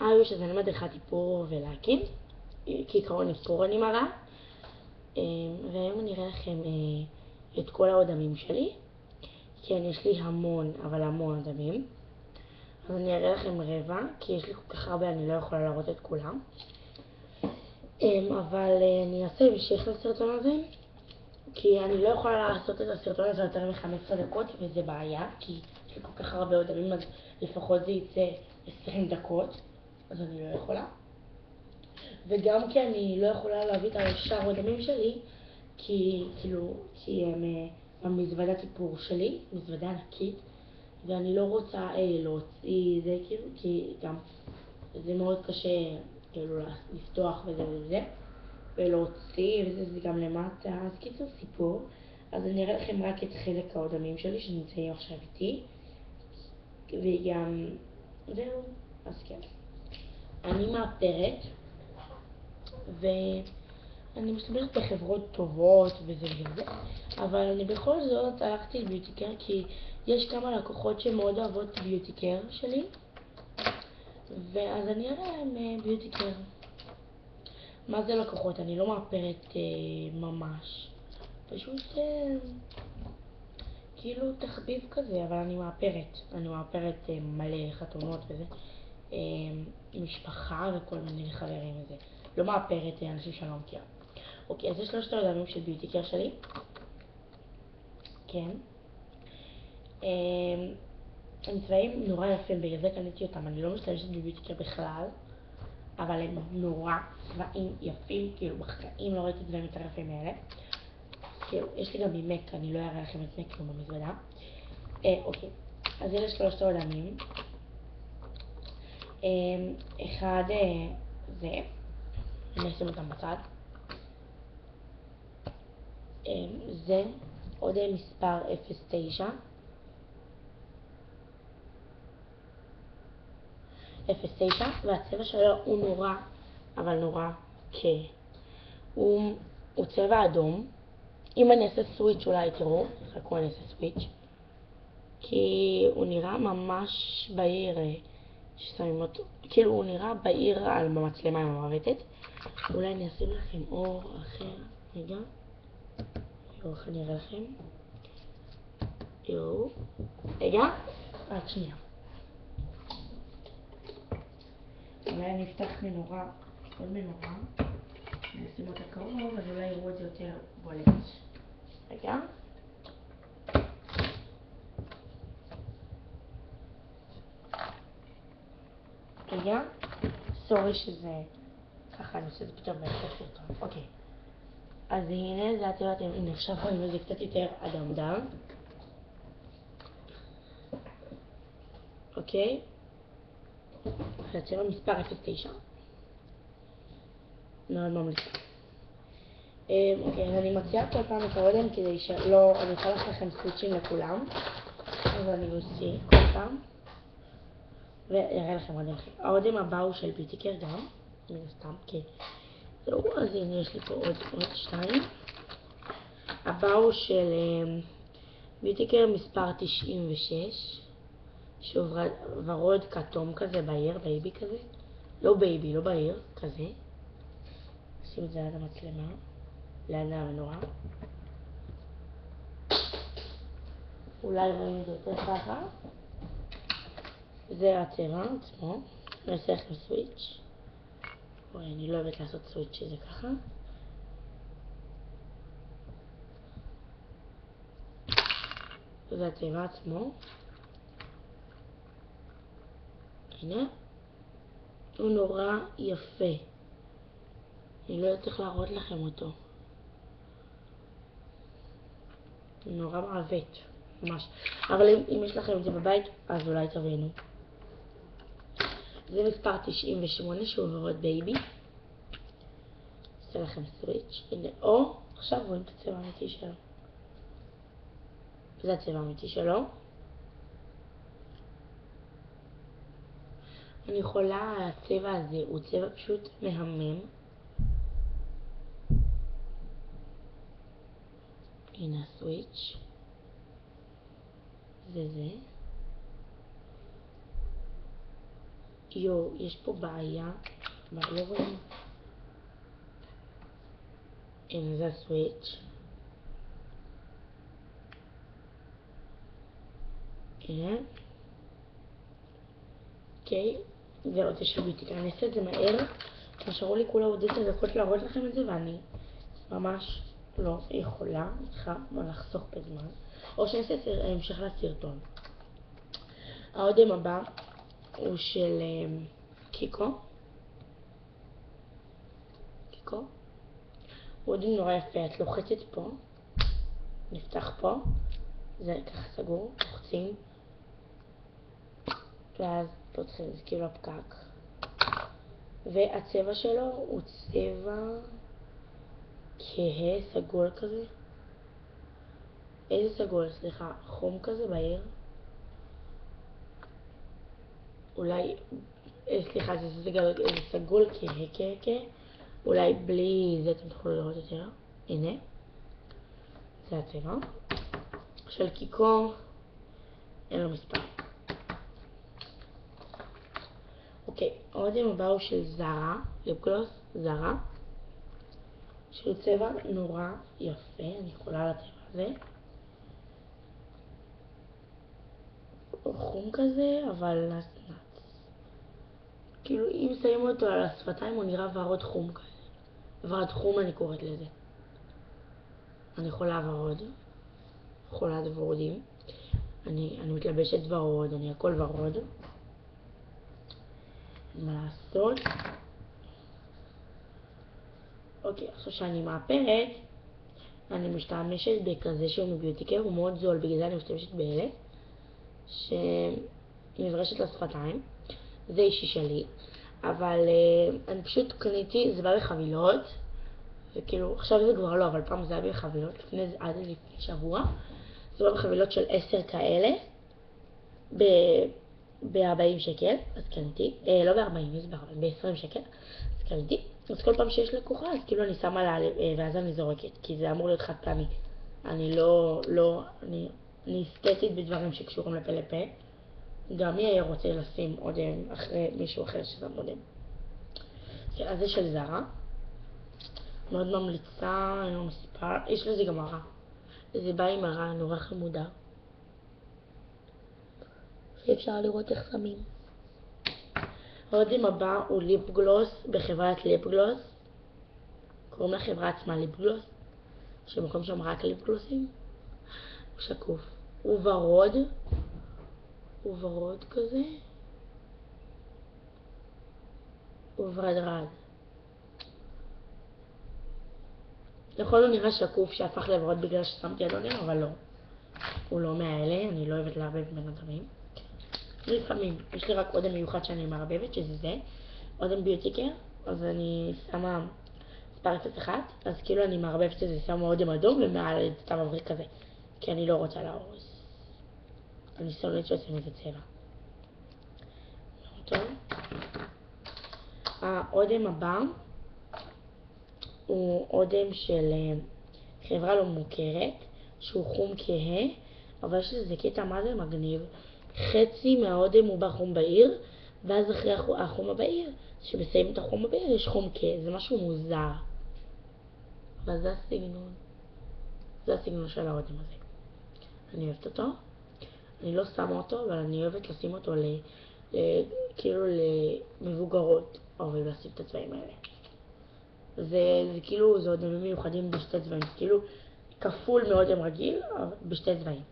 היו שזה אני מדריכת איפור ולהקים, כעיקרון איפור אני מראה, והיום אני אראה לכם את כל האודמים שלי, כן, יש לי המון, אבל המון אודמים. אז אני אראה לכם רבע, כי יש לי כל כך הרבה, אני לא יכולה להראות את כולם. אבל אני אעשה המשך לסרטון הזה, כי אני לא יכולה לעשות את הסרטון הזה יותר מ-15 דקות, וזה בעיה, כי יש לי כל כך הרבה אודמים, אז לפחות זה יצא 20 דקות, אז אני לא יכולה. וגם כי אני לא יכולה להביא את השאר האודמים שלי, כי הם המזוודת איפור שלי, מזוודה ענקית, ואני לא רוצה להוציא זה, כי גם זה מאוד קשה לפתוח וזה, ולהוציא וזה, זה גם למטה, אז קיצור סיפור. אז אני אראה לכם רק את חלק האודמים שלי שנמצאים עכשיו איתי, וגם זהו, אז כן. אני מאפרת, ואני משתמשת בחברות טובות וזה, אבל אני בכל זאת הלכתי לביוטיקר, כי יש כמה לקוחות שמאוד אוהבות ביוטיקר שלי, ואז אני אראה להם ביוטיקר. מה זה לקוחות? אני לא מאפרת ממש, פשוט כאילו תחביב כזה, אבל אני מאפרת מלא חתונות וזה, משפחה וכל מיני חברים וזה, לא מאפרת אנשים שאני לא מכירה. אוקיי, אז יש 3 האודמים של ביוטיקר שלי, כן, הם צבעים נורא יפים, בגלל זה קניתי אותם. אני לא משתמשת בביוטיקר בכלל, אבל הם נורא צבעים יפים, כאילו בחיים לא ראיתי צבעים יותר יפים מאלה. כאילו, יש לי גם ממק, אני לא אראה לכם את מק כמו במזוודה. אוקיי, אז אלה 3 האודמים. אחד זה, אני אשים אותם בצד. זה עוד מספר 09. 09, והצבע שלו הוא נורא, אבל נורא הוא צבע אדום. אם אני אעשה סוויץ' אולי תראו, חכו אני אעשה סוויץ', כי הוא נראה ממש בהיר, ששמים אותו, כאילו הוא נראה בהיר על המצלמה עם המערכת. אולי אני אשים לכם אור אחר, רגע, איך אני אראה לכם, רגע, רק שנייה. אולי אני אפתח מנורה, עוד מנורה, אני אשים אותה קרוב, אז אולי יראו את זה יותר בולט. רגע. רגע, סורי שזה ככה, אני עושה את זה פתאום בהמשך סרטון. אוקיי, אז הנה זה הצבע, הנה עכשיו רואים את זה קצת יותר אדמדם. אוקיי, זה הצבע מספר 09, מאוד ממליצה. אוקיי, אז אני מציעה כל פעם את האודם כדי שלא, אני אוכל לעשות לכם סוויצ'ים לכולם, אז אני אוציא כל פעם ויראה לכם עוד דרכים. האודם הבא הוא של ביוטיקר גם, מן הסתם, כי זהו, אז הנה יש לי פה עוד 2. הבא הוא של ביוטיקר מספר 96, שוב ורוד כתום כזה בהיר, בייבי כזה, לא בייבי, לא בהיר, כזה. נשים את זה ליד המצלמה, ליד המנורה. אולי רואים את זה יותר ככה. זה הצבע עצמו, אני אעשה לכם סוויץ'. אני לא אוהבת לעשות סוויץ' שזה ככה. זה הצבע עצמו. הנה. הוא נורא יפה. אני לא יודעת איך להראות לכם אותו. הוא נורא מעוות, ממש. אבל אם יש לכם את זה בבית, אז אולי תבינו. זה מספר 98 שהוא ורוד בייבי. אעשה לכם סוויץ'. הנה, עכשיו רואים את הצבע האמיתי שלו. זה הצבע האמיתי שלו. אני יכולה, הצבע הזה הוא צבע פשוט מהמם. הנה הסוויץ'. זה. יש פה בעיה. מה, לא רואים? הנה זה הסוויץ'. הנה. אוקיי, זה עוד איזשהו ביטי. אני אעשה את זה מהר. נשארו לי כולה עוד 10 דקות להראות לכם את זה, ואני ממש לא יכולה. אני צריכה לחסוך בזמן. או שאני אעשה המשך לסרטון. האודם הבא הוא של קיקו. הוא אודם נורא יפה. את לוחצת פה, נפתח פה, זה ככה סגור, לוחצים, ואז פותחים, זה כאילו הפקק. והצבע שלו הוא צבע כהה, סגול כזה. איזה סגול? סליחה, חום כזה בעיר. אולי, סליחה, זה סגול כהה. אולי בלי זה אתם תוכלו לראות יותר. הנה, זה הצבע. של קיקו, אין לו מספר. אוקיי, האודם הבא הוא של זרה, ליפגלוס זרה. שהוא צבע נורא יפה, אני יכולה על הצבע הזה. הוא חום כזה, אבל נצנץ. כאילו, אם שמים אותו על השפתיים, הוא נראה ורוד חום כזה. ורוד חום אני קוראת לזה. אני חולה ורוד. חולת ורודים. אני מתלבשת ורוד, אני הכל ורוד. מה לעשות? אוקיי, עכשיו שאני מאפרת, אני משתמשת בכזה שהוא מביוטיקר, הוא מאוד זול, בגלל זה אני משתמשת באלה, שמברשת לשפתיים. זה אישי שלי, אבל אני פשוט קניתי, זה בא בחבילות, וכאילו, עכשיו זה כבר לא, אבל פעם זה היה בחבילות, עד לפני שבוע, זה בא בחבילות של 10 כאלה, ב-40 שקל, אז קניתי, לא ב-40, זה ב-20 שקל, אז קניתי. אז כל פעם שיש לקוחה, אז כאילו אני שמה לה, ואז אני זורקת, כי זה אמור להיות חד פעמי. אני אני אסתטית בדברים שקשורים לפה לפה. גם מי היה רוצה לשים אודם אחרי מישהו אחר ששם אודם. אז זה של זרה. מאוד ממליצה, אין לו מספר, יש לזה גם מראה. זה בא עם מראה נורא חמודה. שאפשר לראות איך שמים. האודם הבא הוא ליפ גלוס בחברת ליפ גלוס. קוראים לחברה עצמה ליפ גלוס, שמקום שם רק ליפ גלוסים. הוא שקוף. הוא ורוד כזה. הוא ורדרד. נכון הוא נראה שקוף שהפך לוורוד בגלל ששמתי אדונים, אבל לא. הוא לא מהאלה, אני לא אוהבת לערבב בין הדברים. לפעמים, יש לי רק אודם מיוחד שאני מערבבת, שזה זה. אודם ביוטיקר, אז אני שמה ספרצת אחת, אז כאילו אני מערבבת את זה, שמה אודם אדום ומעל סתם מבריק כזה. כי אני לא רוצה להרוס. אני שונאת שעושים את הצבע. טוב. האודם הבא הוא אודם של חברה לא מוכרת, שהוא חום כהה, אבל יש לזה קטע מה זה מגניב. חצי מהאודם הוא בחום בעיר, ואז אחרי החום בעיר, שבסיים את החום בעיר יש חום כהה, זה משהו מוזר. אבל זה הסגנון של האודם הזה. אני אוהבת אותו. אני לא שמה אותו, אבל אני אוהבת לשים אותו כאילו למבוגרות, אוהבים לשים את הצבעים האלה. זה כאילו, זה אודמים מיוחדים בשתי צבעים, כאילו כפול מאודם רגיל, בשתי צבעים.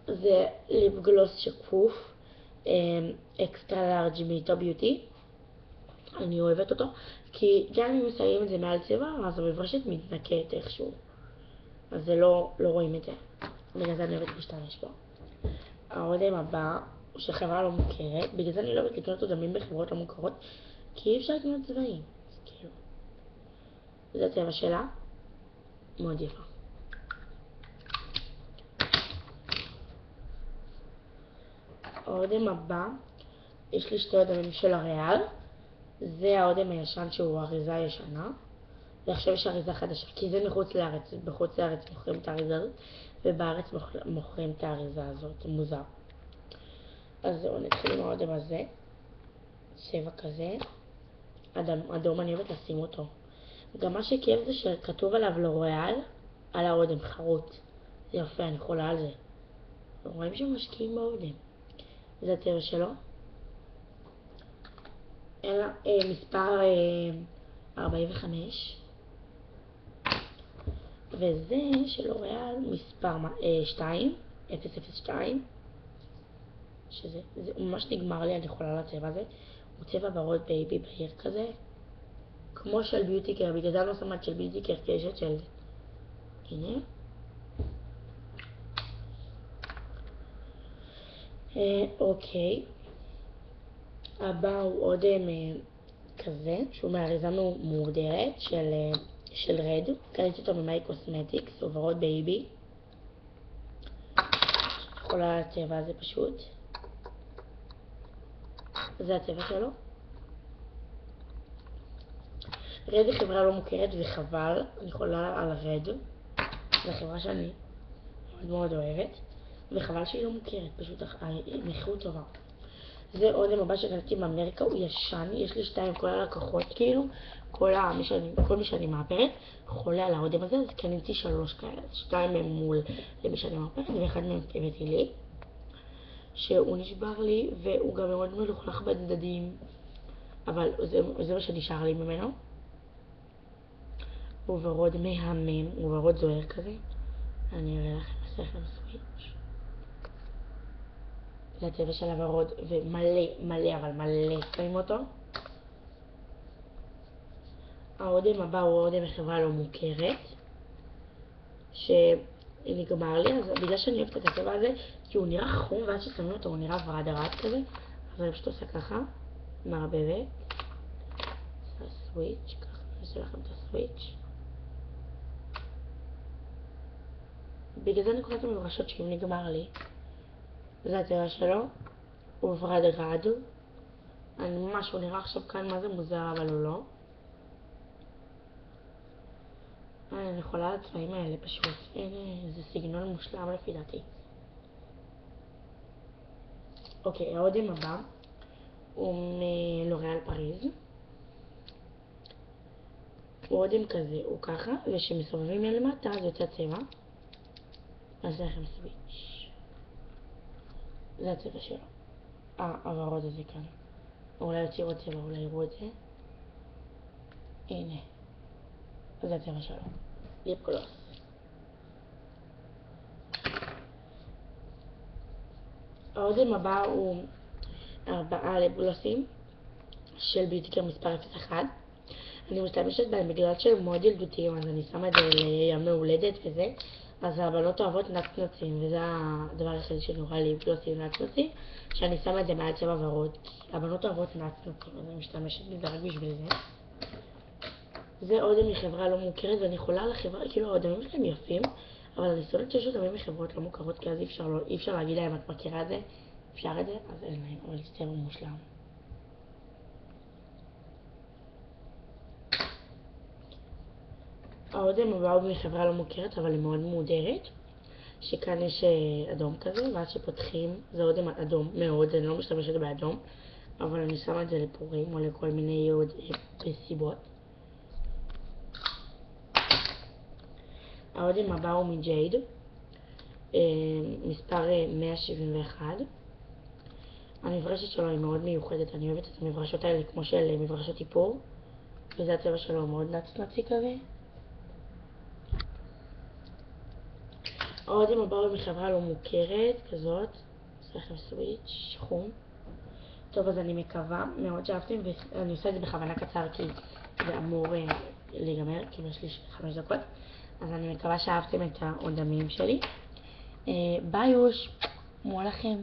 זה ליפ גלוס שקוף, אקסטרה לארג' מאיטו ביוטי. אני אוהבת אותו, כי גם אם מסיים את זה מעל צבע, אז המברשת מתנקת איכשהו. אז זה לא רואים את זה. בגלל זה אני אוהבת להשתמש בו. האודם הבא הוא של חברה לא מוכרת, בגלל זה אני לא אוהבת לקנות אודמים בחברות לא מוכרות, כי אי אפשר לקנות צבעים. כאילו. זה הצבע שלה, מאוד יפה. האודם הבא, יש לי שתי אודמים של הריאל. זה האודם הישן שהוא אריזה ישנה, ועכשיו יש אריזה חדשה, כי זה מחוץ לארץ. בחוץ לארץ מוכרים את האריזה הזאת, ובארץ מוכרים את האריזה הזאת, מוזר. אז זהו, נתחיל עם האודם הזה. צבע כזה. אדום, אני אוהבת לשים אותו. גם מה שכיף זה שכתוב עליו לוריאל, על האודם, חרוט. זה יפה, אני חולה על זה. רואים שמשקיעים באודם. זה הצבע שלו. מספר 45. וזה של לוריאל מספר 2, 002. שזה ממש נגמר לי, אני חולה על הצבע הזה. הוא צבע ורוד בייבי בהיר כזה. כמו של ביוטיקר, בגלל זה אני לא שמה של ביוטיקר, כי יש את של... הנה. אוקיי. הבא הוא עוד כזה, שהוא מאריזה מורדרת של רד. קניתי אותו ממאי קוסמטיקס, הוא ורוד בייבי. חולה על הצבע הזה פשוט. זה הצבע שלו. רד היא חברה לא מוכרת וחבל, אני חולה על רד. זו חברה שאני מאוד מאוד אוהבת, וחבל שהיא לא מוכרת, פשוט המחיר טובה. זה אודם הבא שקניתי מאמריקה, הוא ישן, יש לי 2 כל הלקוחות כאילו, כל מי שאני מאפרת חולה על האודם הזה, אז קניתי 3 כאלה, 2 מהם מול למי שאני מאפרת ואחד מהם הבאתי לי, שהוא נשבר לי והוא גם מאוד מלוכלך בצדדים, אבל זה מה שנשאר לי ממנו. הוא ורוד מהמם, הוא ורוד זוהר כזה. אני אראה לכם, אעשה לכם סוויץ'. זה הצבע של הוורוד, ומלא, אבל מלא שמים אותו. האודם הבא הוא אודם מחברה לא מוכרת, שנגמר לי, אז בגלל שאני אוהבת את הצבע הזה, כי הוא נראה חום, ואז ששמים אותו הוא נראה ורדרד כזה, אז אני פשוט עושה ככה, מערבבת. עושה סוויץ', ככה, אני אעשה לכם את הסוויץ'. בגלל זה אני קוראת במברשות שאם נגמר לי. זה הצבע שלו, הוא ורדרד. הוא נראה עכשיו כאן מה זה מוזר, אבל הוא לא. אני יכולה על הצבעים האלה פשוט, זה סגנון מושלם לפי דעתי. אוקיי, האודם הבא הוא מלוריאל פריז. הוא אודם כזה, הוא ככה, ושמסובבים למטה זה יוצא צבע. אז זה לכם סוויץ'. זה הצבע שלו. הוורוד הזה כאן. אולי יוציא עוד צבע, אולי יראו את זה. הנה. זה הצבע שלו. ליפ גלוס. האודם הבא הוא 4 ליפ גלוסים של ביוטיקר מספר 01. אני משתמשת בהם בגלל שהם מאוד ילדותיים, אז אני שמה את זה ליום הולדת וזה. אז הבנות אוהבות נצנצים, וזה הדבר היחיד שנורא ליפ גלוסים נצנצים, שאני שמה את זה מעל צבע ורוד. הבנות אוהבות נצנצים, אז אני משתמשת בזה רק בשביל זה. זה אודם מחברה לא מוכרת, ואני יכולה על החברה, כאילו האודמים שלהם יפים, אבל אני שונאת שיש אודמים מחברות לא מוכרות, כי אז אי אפשר להגיד להם, את מכירה את זה? אפשר את זה? אז אין להם, אבל זה צבע מושלם. האודם הבא הוא מחברה לא מוכרת, אבל היא מאוד מודרת, שכאן יש אדום כזה, ואז שפותחים, זה אודם אדום מאוד, אני לא משתמשת באדום, אבל אני שמה את זה לפורים או לכל מיני סיבות. האודם הבא הוא מג'ייד, מספר 171. המברשת שלו היא מאוד מיוחדת, אני אוהבת את המברשות האלה כמו של מברשות איפור, וזה הצבע שלו מאוד נצנצי כזה. האודם הבא הוא מחברה לא מוכרת כזאת, עושה לכם סוויץ', חום. טוב, אז אני מקווה מאוד שאהבתם, ואני עושה את זה בכוונה קצר כי זה אמור להיגמר, כי יש לי 5 דקות. אז אני מקווה שאהבתם את האודמים שלי. ביי יוש, מוע לכם.